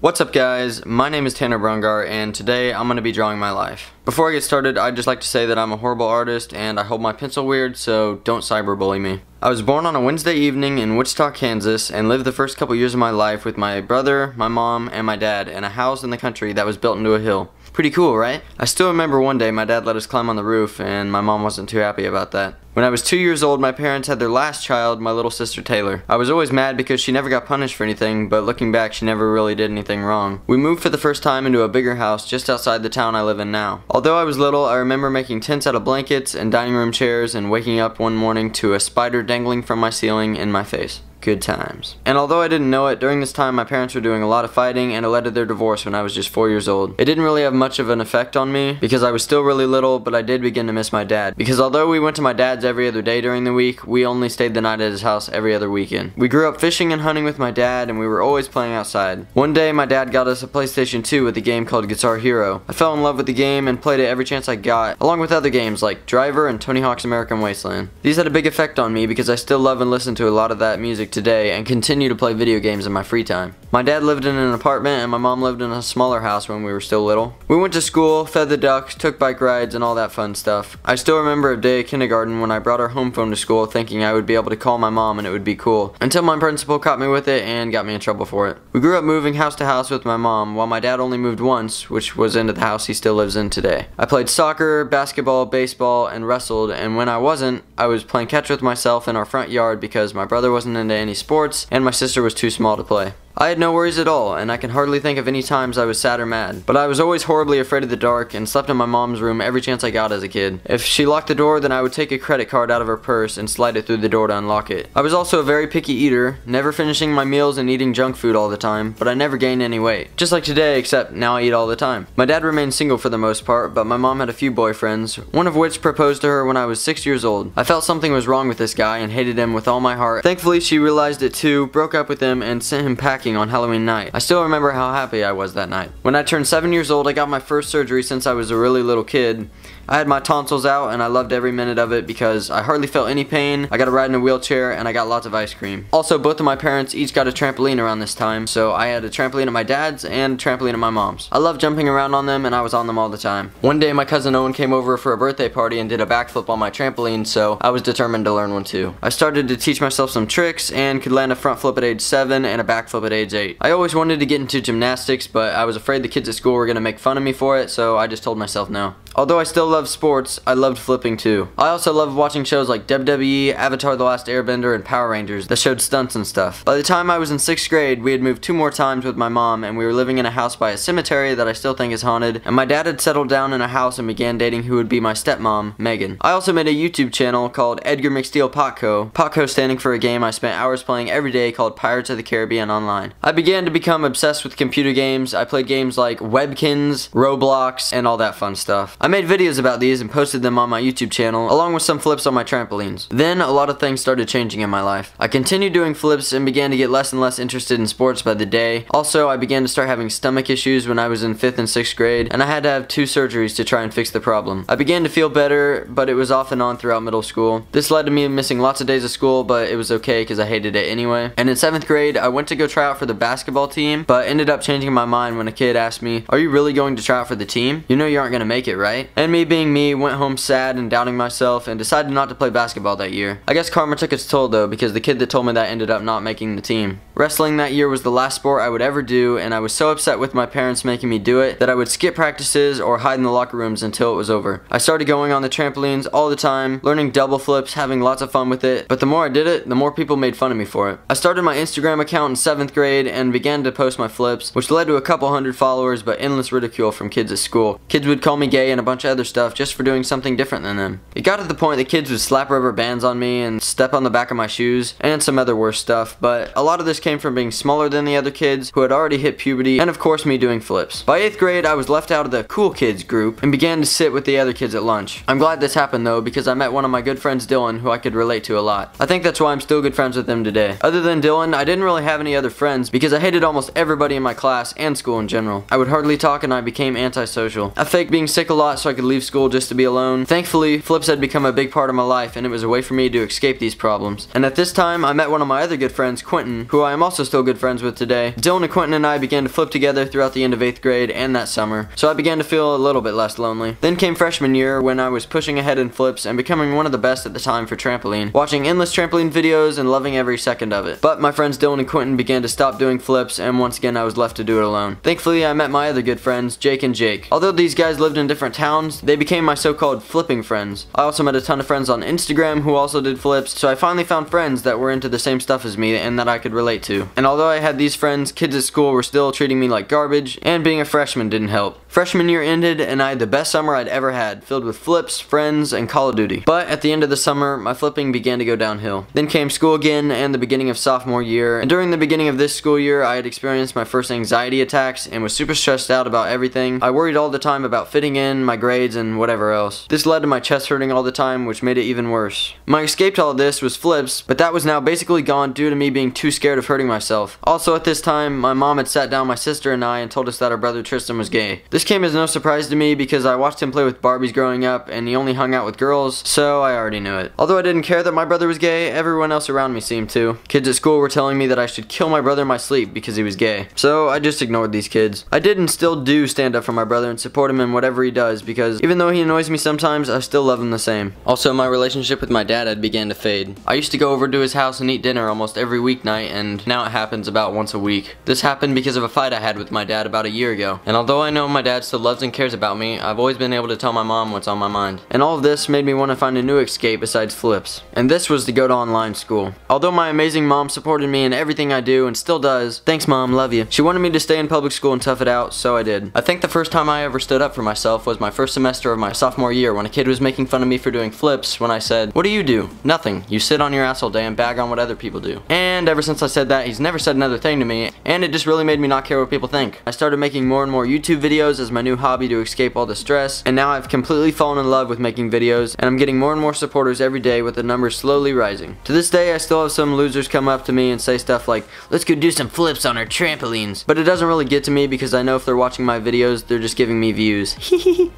What's up guys, my name is Tanner Brungar and today I'm going to be drawing my life. Before I get started, I'd just like to say that I'm a horrible artist and I hold my pencil weird, so don't cyberbully me. I was born on a Wednesday evening in Wichita, Kansas and lived the first couple years of my life with my brother, my mom, and my dad in a house in the country that was built into a hill. Pretty cool, right? I still remember one day my dad let us climb on the roof and my mom wasn't too happy about that. When I was 2 years old, my parents had their last child, my little sister Taylor. I was always mad because she never got punished for anything, but looking back, she never really did anything wrong. We moved for the first time into a bigger house just outside the town I live in now. Although I was little, I remember making tents out of blankets and dining room chairs and waking up one morning to a spider dangling from my ceiling in my face. Good times. And although I didn't know it, during this time my parents were doing a lot of fighting and it led to their divorce when I was just 4 years old. It didn't really have much of an effect on me because I was still really little, but I did begin to miss my dad. Because although we went to my dad's every other day during the week, we only stayed the night at his house every other weekend. We grew up fishing and hunting with my dad and we were always playing outside. One day my dad got us a PlayStation 2 with a game called Guitar Hero. I fell in love with the game and played it every chance I got, along with other games like Driver and Tony Hawk's American Wasteland. These had a big effect on me because I still love and listen to a lot of that music today and continue to play video games in my free time. My dad lived in an apartment and my mom lived in a smaller house when we were still little. We went to school, fed the ducks, took bike rides, and all that fun stuff. I still remember a day at kindergarten when I brought our home phone to school thinking I would be able to call my mom and it would be cool, until my principal caught me with it and got me in trouble for it. We grew up moving house to house with my mom, while my dad only moved once, which was into the house he still lives in today. I played soccer, basketball, baseball, and wrestled, and when I wasn't, I was playing catch with myself in our front yard because my brother wasn't into any sports and my sister was too small to play. I had no worries at all, and I can hardly think of any times I was sad or mad. But I was always horribly afraid of the dark and slept in my mom's room every chance I got as a kid. If she locked the door, then I would take a credit card out of her purse and slide it through the door to unlock it. I was also a very picky eater, never finishing my meals and eating junk food all the time, but I never gained any weight. Just like today, except now I eat all the time. My dad remained single for the most part, but my mom had a few boyfriends, one of which proposed to her when I was 6 years old. I felt something was wrong with this guy and hated him with all my heart. Thankfully, she realized it too, broke up with him, and sent him packing on Halloween night. I still remember how happy I was that night. When I turned 7 years old, I got my first surgery since I was a really little kid. I had my tonsils out and I loved every minute of it because I hardly felt any pain, I got to ride in a wheelchair, and I got lots of ice cream. Also, both of my parents each got a trampoline around this time, so I had a trampoline at my dad's and a trampoline at my mom's. I loved jumping around on them and I was on them all the time. One day my cousin Owen came over for a birthday party and did a backflip on my trampoline, so I was determined to learn one too. I started to teach myself some tricks and could land a front flip at age 7 and a backflip at age 8. I always wanted to get into gymnastics, but I was afraid the kids at school were going to make fun of me for it, so I just told myself no. Although I still love sports, I loved flipping too. I also loved watching shows like WWE, Avatar: The Last Airbender, and Power Rangers that showed stunts and stuff. By the time I was in 6th grade, we had moved 2 more times with my mom, and we were living in a house by a cemetery that I still think is haunted, and my dad had settled down in a house and began dating who would be my stepmom, Megan. I also made a YouTube channel called Edgar McSteele Potco, Potco standing for a game I spent hours playing every day called Pirates of the Caribbean Online. I began to become obsessed with computer games. I played games like Webkins, Roblox, and all that fun stuff. I made videos about these and posted them on my YouTube channel, along with some flips on my trampolines. Then, a lot of things started changing in my life. I continued doing flips and began to get less and less interested in sports by the day. Also, I began to start having stomach issues when I was in 5th and 6th grade, and I had to have 2 surgeries to try and fix the problem. I began to feel better, but it was off and on throughout middle school. This led to me missing lots of days of school, but it was okay because I hated it anyway. And in 7th grade, I went to go try out for the basketball team, but ended up changing my mind when a kid asked me, "Are you really going to try out for the team? You know you aren't going to make it, right?" And me being me, went home sad and doubting myself and decided not to play basketball that year. I guess karma took its toll though, because the kid that told me that ended up not making the team. Wrestling that year was the last sport I would ever do, and I was so upset with my parents making me do it that I would skip practices or hide in the locker rooms until it was over. I started going on the trampolines all the time, learning double flips, having lots of fun with it, but the more I did it, the more people made fun of me for it. I started my Instagram account in 7th grade and began to post my flips, which led to a couple hundred followers but endless ridicule from kids at school. Kids would call me gay and a bunch of other stuff just for doing something different than them. It got to the point that kids would slap rubber bands on me and step on the back of my shoes and some other worse stuff, but a lot of this came from being smaller than the other kids who had already hit puberty, and of course me doing flips. By 8th grade, I was left out of the cool kids group and began to sit with the other kids at lunch. I'm glad this happened though, because I met one of my good friends Dylan who I could relate to a lot. I think that's why I'm still good friends with him today. Other than Dylan, I didn't really have any other friends because I hated almost everybody in my class and school in general. I would hardly talk and I became antisocial. I faked being sick a lot so I could leave school just to be alone. Thankfully, flips had become a big part of my life and it was a way for me to escape these problems. And at this time, I met one of my other good friends, Quentin, who I am also still good friends with today. Dylan and Quentin and I began to flip together throughout the end of 8th grade and that summer, so I began to feel a little bit less lonely. Then came freshman year when I was pushing ahead in flips and becoming one of the best at the time for trampoline, watching endless trampoline videos and loving every second of it. But my friends Dylan and Quentin began to stop doing flips, and once again I was left to do it alone. Thankfully I met my other good friends, Jake and Jake. Although these guys lived in different towns, they became my so-called flipping friends. I also met a ton of friends on Instagram who also did flips, so I finally found friends that were into the same stuff as me and that I could relate to. And although I had these friends, kids at school were still treating me like garbage, and being a freshman didn't help. Freshman year ended and I had the best summer I'd ever had, filled with flips, friends, and Call of Duty. But at the end of the summer, my flipping began to go downhill. Then came school again and the beginning of sophomore year, and during the beginning of this school year I had experienced my first anxiety attacks and was super stressed out about everything. I worried all the time about fitting in, my grades, and whatever else. This led to my chest hurting all the time, which made it even worse. My escape to all of this was flips, but that was now basically gone due to me being too scared of hurting myself. Also at this time, my mom had sat down my sister and I and told us that our brother Tristan was gay. This came as no surprise to me because I watched him play with Barbies growing up and he only hung out with girls, so I already knew it. Although I didn't care that my brother was gay, everyone else around me seemed to. Kids at school were telling me that I should kill my brother in my sleep because he was gay. So I just ignored these kids. I did and still do stand up for my brother and support him in whatever he does because even though he annoys me sometimes, I still love him the same. Also, my relationship with my dad had began to fade. I used to go over to his house and eat dinner almost every weeknight, and now it happens about once a week. This happened because of a fight I had with my dad about a year ago. And although I know my dad still loves and cares about me, I've always been able to tell my mom what's on my mind. And all of this made me want to find a new escape besides flips. And this was to go to online school. Although my amazing mom supported me in everything I do and still does, thanks mom, love you, she wanted me to stay in public school and tough it out, so I did. I think the first time I ever stood up for myself was my first semester of my sophomore year when a kid was making fun of me for doing flips when I said, "What do you do?" "Nothing. You sit on your ass all day and bag on what other people do." And ever since I said that, he's never said another thing to me, and it just really made me not care what people think. I started making more and more YouTube videos as my new hobby to escape all the stress, and now I've completely fallen in love with making videos, and I'm getting more and more supporters every day with the numbers slowly rising. To this day, I still have some losers come up to me and say stuff like, "Let's go do some flips on our trampolines." But it doesn't really get to me because I know if they're watching my videos, they're just giving me views.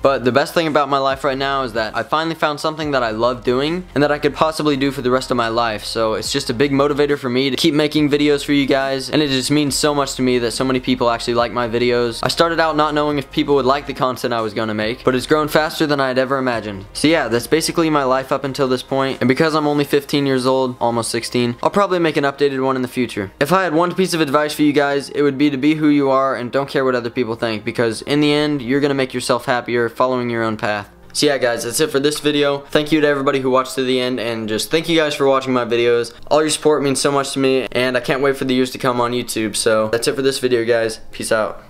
But the best thing about my life right now is that I finally found something that I love doing and that I could possibly do for the rest of my life, so it's just a big motivator for me to keep making videos for you guys, and it just means so much to me that so many people actually like my videos. I started out not knowing if people would like the content I was gonna make, but it's grown faster than I had ever imagined. So yeah, that's basically my life up until this point, and because I'm only 15 years old, almost 16, I'll probably make an updated one in the future. If I had one piece of advice for you guys, it would be to be who you are and don't care what other people think, because in the end, you're gonna make yourself happier following your own path. So yeah guys, that's it for this video. Thank you to everybody who watched to the end, and just thank you guys for watching my videos. All your support means so much to me, and I can't wait for the years to come on YouTube. So that's it for this video guys. Peace out.